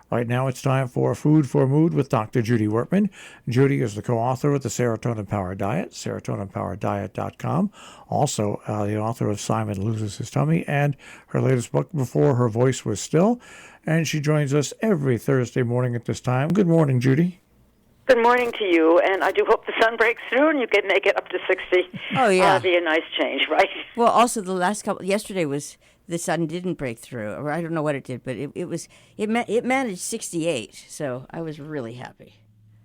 Right now it's time for Food for Mood with Dr. Judy Wurtman. Judy is the co-author of the Serotonin Power Diet, serotoninpowerdiet.com. Also the author of Simon Loses His Tummy and her latest book, Before Her Voice Was Still. And she joins us every Thursday morning at this time. Good morning, Judy. Good morning to you, and I do hope the sun breaks through and you can make it up to 60. Oh, yeah. That'd be a nice change, right? Well, also the last yesterday the sun didn't break through, or I don't know what it did, but it managed 68, so I was really happy.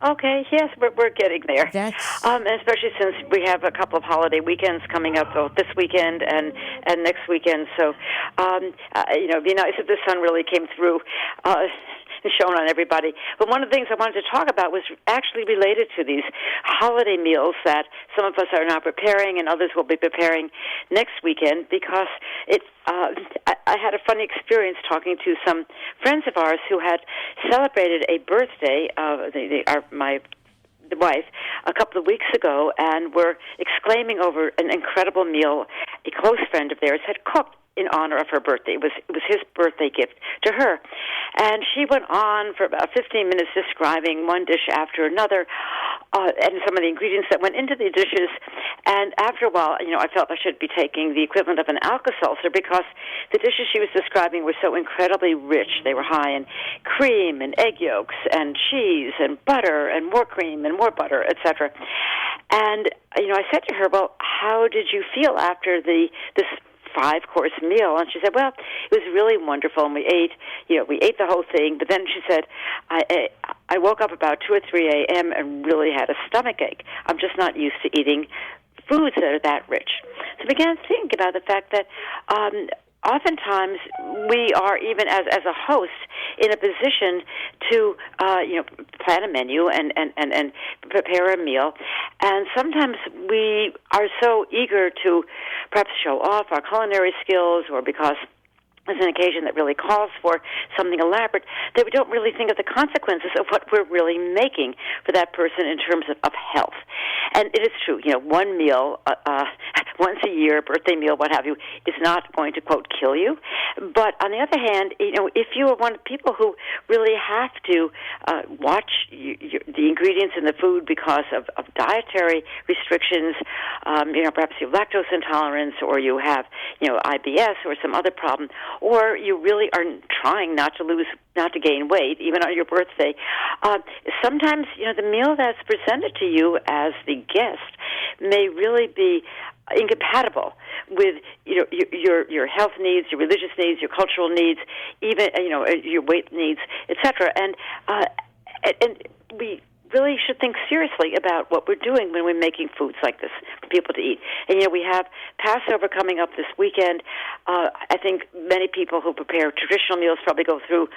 Okay, yes, we're getting there. That's and especially since we have a couple of holiday weekends coming up, both this weekend and next weekend. So, it'd be nice if the sun really came through. And shown on everybody. But one of the things I wanted to talk about was actually related to these holiday meals that some of us are now preparing and others will be preparing next weekend, because I had a funny experience talking to some friends of ours who had celebrated a birthday of my wife a couple of weeks ago, and were exclaiming over an incredible meal a close friend of theirs had cooked in honor of her birthday. It was his birthday gift to her. And she went on for about 15 minutes describing one dish after another, and some of the ingredients that went into the dishes. And after a while, I felt I should be taking the equivalent of an Alka-Seltzer, because the dishes she was describing were so incredibly rich. They were high in cream and egg yolks and cheese and butter and more cream and more butter, etc. And, I said to her, well, how did you feel after this 5-course meal? And she said, well, it was really wonderful, and we ate the whole thing. But then she said, I woke up about 2 or 3 a.m. and really had a stomachache. I'm just not used to eating foods that are that rich. So I began to think about the fact that oftentimes we are, even as a host, in a position to plan a menu and prepare a meal, and sometimes we are so eager to perhaps show off our culinary skills, or because there's an occasion that really calls for something elaborate, that we don't really think of the consequences of what we're really making for that person in terms of health. And it is true, one meal, once a year, birthday meal, what have you, is not going to, quote, kill you. But on the other hand, if you are one of the people who really have to watch the ingredients in the food because of dietary restrictions, perhaps you have lactose intolerance, or you have, IBS or some other problem, or you really are trying not to gain weight, even on your birthday, sometimes, the meal that's presented to you as the guest may really be incompatible with your health needs, your religious needs, your cultural needs, even your weight needs, etc. And we really should think seriously about what we're doing when we're making foods like this for people to eat. And, we have Passover coming up this weekend. I think many people who prepare traditional meals probably go through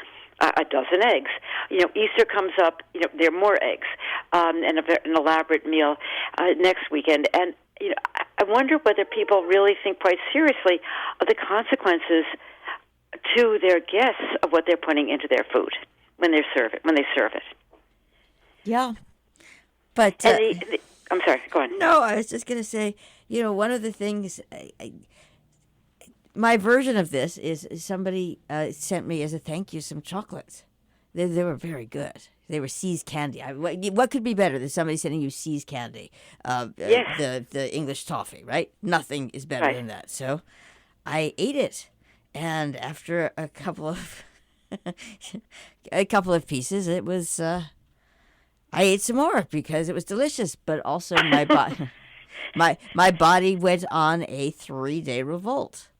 a dozen eggs. Easter comes up, there are more eggs, and an elaborate meal next weekend. And, I wonder whether people really think quite seriously of the consequences to their guests of what they're putting into their food when they serve it. Yeah, but I'm sorry. Go on. No, I was just going to say, one of the things, my version of this is somebody sent me as a thank you some chocolates. They were very good. They were See's candy. What could be better than somebody sending you See's candy? Yes. The English toffee, right? Nothing is better than that. So I ate it, and after a couple of pieces, it was. I ate some more because it was delicious, but also my body, my body went on a 3-day revolt.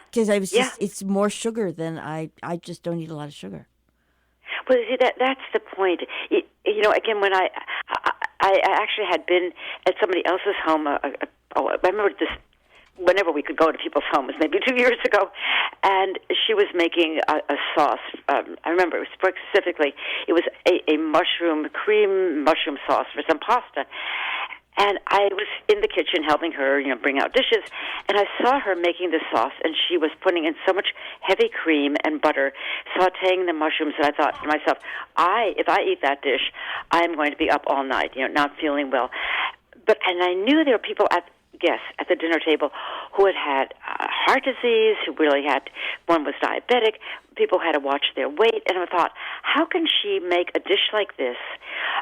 Because I was it's more sugar than I just don't eat a lot of sugar. Well, see, that's the point. Again, when I actually had been at somebody else's home. I remember this. Whenever we could go to people's homes, maybe 2 years ago, and she was making a sauce. I remember it was specifically, it was a cream mushroom sauce for some pasta. And I was in the kitchen helping her, bring out dishes, and I saw her making the sauce, and she was putting in so much heavy cream and butter, sautéing the mushrooms, and I thought to myself, if I eat that dish, I'm going to be up all night, not feeling well. And I knew there were people guests at the dinner table who had heart disease, who really had, one was diabetic, people had to watch their weight, and I thought, how can she make a dish like this?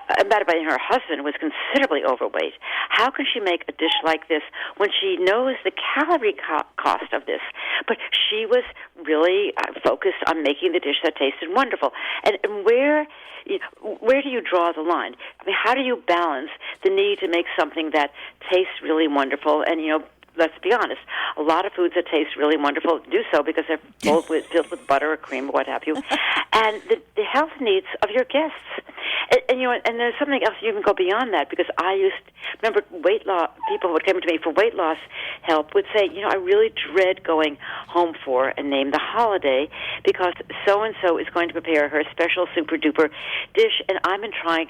By the way, her husband was considerably overweight. How can she make a dish like this when she knows the calorie cost of this? But she was really focused on making the dish that tasted wonderful. And where do you draw the line? I mean, how do you balance the need to make something that tastes really wonderful? And, let's be honest, a lot of foods that taste really wonderful do so because they're filled with butter or cream or what have you. And the health needs of your guests. And there's something else you can go beyond that, because remember weight loss, people who would come to me for weight loss help would say, I really dread going home for and name the holiday because so-and-so is going to prepare her special super-duper dish, and I'm trying.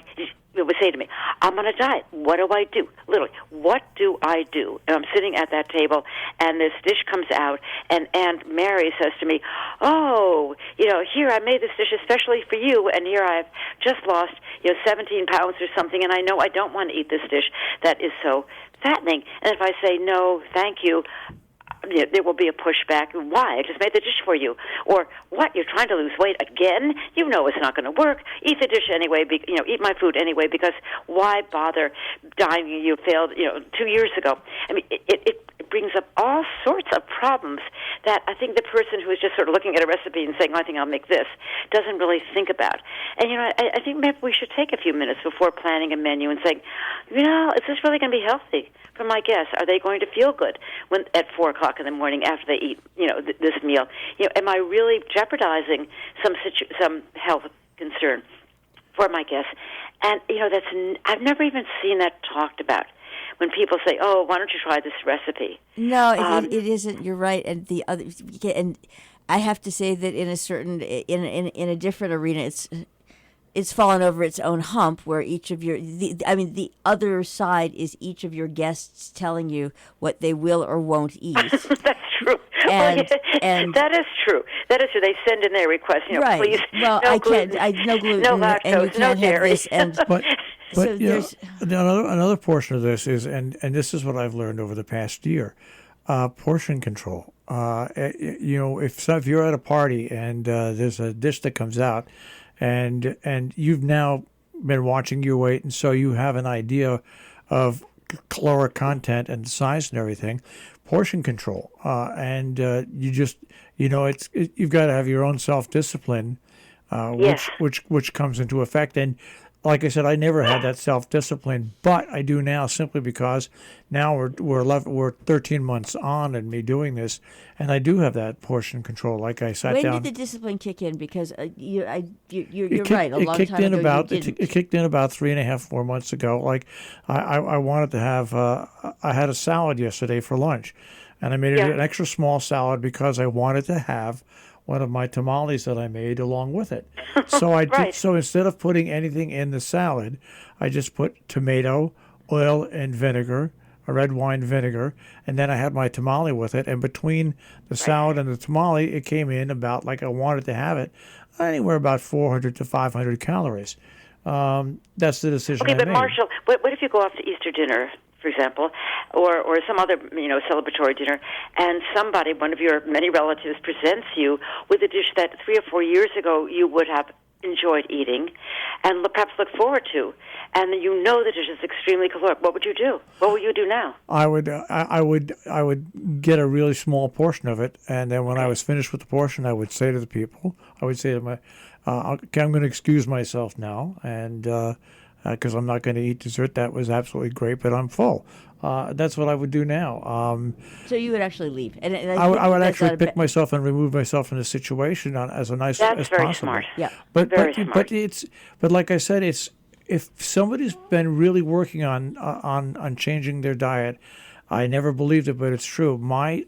It would say to me, I'm on a diet. What do I do? Literally, what do I do? And I'm sitting at that table, and this dish comes out, and Aunt Mary says to me, here, I made this dish especially for you, and here I've just lost, 17 pounds or something, and I know I don't want to eat this dish that is so fattening. And if I say, no, thank you, there will be a pushback. Why? I just made the dish for you. Or, what? You're trying to lose weight again? You know it's not going to work. Eat the dish anyway. Eat my food anyway. Because why bother dying? You failed. 2 years ago. I mean, it brings up all sorts of problems that I think the person who is just sort of looking at a recipe and saying, "I think I'll make this," doesn't really think about. And I think maybe we should take a few minutes before planning a menu and saying, is this really going to be healthy for my guests? Are they going to feel good when at 4:00 in the morning after they eat, this meal? Am I really jeopardizing some health concern for my guests? And I've never even seen that talked about. When people say, "Oh, why don't you try this recipe?" No, it isn't. You're right. And the other, and I have to say that in a certain, in a different arena, it's fallen over its own hump, where each of the other side is each of your guests telling you what they will or won't eat. That's true. And that is true. That is true. They send in their request. Right. Please. Well, no I gluten, can't. No gluten. no lactose. And you can't no have dairy. this. And But so there's another portion of this is, and this is what I've learned over the past year, portion control. If you're at a party and there's a dish that comes out, and you've now been watching your weight, and so you have an idea of caloric content and size and everything, portion control, and you just you've got to have your own self-discipline, Yes. which comes into effect. And like I said, I never had that self-discipline, but I do now, simply because now we're 13 months on in me doing this, and I do have that portion control. Like I sat when down. did the discipline kick in? Because you're right. A It long kicked time in ago, about you didn't. it kicked in about 3.5, 4 months ago. Like I wanted to have. I had a salad yesterday for lunch, and I made Yeah. an extra small salad because I wanted to have one of my tamales that I made along with it. So I Right. did. So instead of putting anything in the salad, I just put tomato, oil, and vinegar, a red wine vinegar, and then I had my tamale with it. And between the salad and the tamale, it came in about, like I wanted to have it, anywhere about 400 to 500 calories. That's the decision Okay, I but made. Marshall, what if you go off to Easter dinner, for example, or some other celebratory dinner, and somebody, one of your many relatives, presents you with a dish that 3 or 4 years ago you would have enjoyed eating, and perhaps look forward to, and the dish is extremely caloric. What would you do? What would you do now? I would get a really small portion of it, and then when I was finished with the portion, I would say to the people, okay, I'm going to excuse myself now, and because I'm not going to eat dessert. That was absolutely great, but I'm full. That's what I would do now. So you would actually leave, and I would actually pick myself and remove myself in a situation as nice That's as very possible. smart. Yeah. But Very smart. but like I said, it's if somebody's been really working on changing their diet. I never believed it, but it's true. My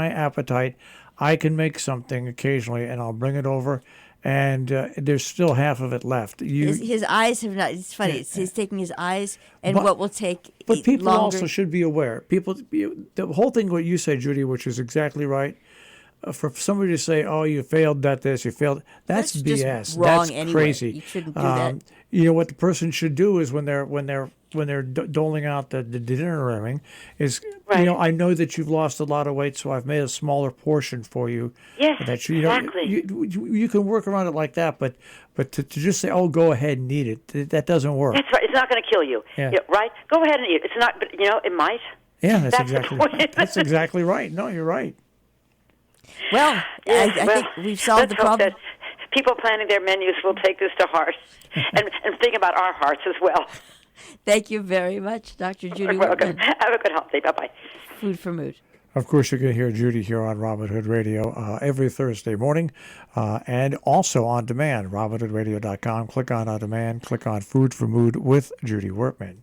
appetite, I can make something occasionally, and I'll bring it over, and there's still half of it left. His eyes have not. It's funny. He's taking his eyes, and But- what will take But people longer. also should be aware. The whole thing, what you say, Judy, which is exactly right. for somebody to say, "Oh, you failed at this, you failed," that's just BS. wrong That's anyway. crazy. You shouldn't do that. You know what the person should do is when they're doling out the dinner ring is, Right. I know that you've lost a lot of weight, so I've made a smaller portion for you. Yes, That exactly. you can work around it like that, but to just say, "Oh, go ahead and eat it," that doesn't work. That's right. It's not going to kill you. Yeah. Right? Go ahead and eat. It's not, but it might. Yeah, That's the point. that's exactly right. No, you're right. Well, Yes, I well, think we've solved let's the hope problem. that people planning their menus will take this to heart and think about our hearts as well. Thank you very much, Dr. Judy You're welcome. Wurtman. Have a good holiday. Bye-bye. Food for Mood. Of course, you can hear Judy here on Robin Hood Radio every Thursday morning and also on demand, robinhoodradio.com. Click on demand, click on Food for Mood with Judy Wurtman.